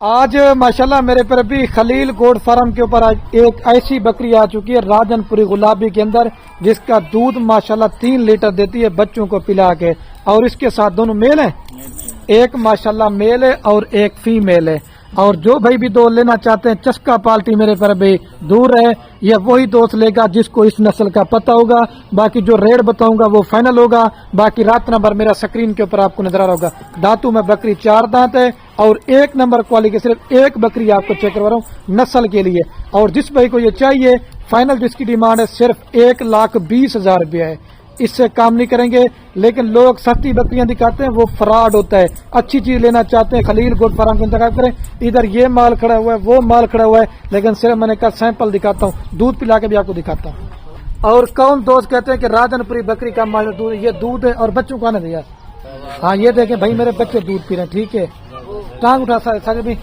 آج ماشاءاللہ میرے پر بھی خلیل گوڈ فارم کے اوپر آج ایک ایسی بکری آ چکی ہے راجن پوری گلابی کے اندر، جس کا دودھ ماشاءاللہ 3 لیٹر دیتی ہے بچوں کو پلا کے، اور اس کے ساتھ دونوں میل ہیں، ایک ماشاءاللہ میل ہے اور ایک فیمیل ہے۔ اور جو بھائی بھی دو لینا چاہتے ہیں چسکا پالٹی میرے پر بھی دور ہے، یہ وہی دوست لے گا جس کو اس نسل کا پتہ ہوگا۔ باقی جو ریٹ بتاؤں گا وہ فائنل ہوگا، باقی رات نمبر میرا سکرین کے اوپر آپ کو نظر آ رہا ہوگا۔ دانتوں میں بکری 4 دانت ہے اور 1 نمبر کوالٹی کی صرف ایک بکری آپ کو چیک کروا رہا ہوں نسل کے لیے، اور جس بھائی کو یہ چاہیے فائنل جس کی ڈیمانڈ ہے صرف 1,20,000 روپیہ ہے، اس سے کام نہیں کریں گے۔ لیکن لوگ سستی بکریاں دکھاتے ہیں وہ فراڈ ہوتا ہے، اچھی چیز لینا چاہتے ہیں خلیل گوڈ فارم کا انتخاب کریں۔ ادھر یہ مال کھڑا ہوا ہے وہ مال کھڑا ہوا ہے، لیکن صرف میں نے کہا سیمپل دکھاتا ہوں، دودھ پلا کے بھی آپ کو دکھاتا ہوں۔ اور کون دوست کہتے ہیں کہ راجن پوری بکری کا مال دودھ، یہ دودھ ہے اور بچوں کو آنے دیا۔ ہاں یہ دیکھیں بھائی میرے بچے دودھ پی رہے ہیں، ٹھیک ہے، ٹانگ اٹھا سارے بھی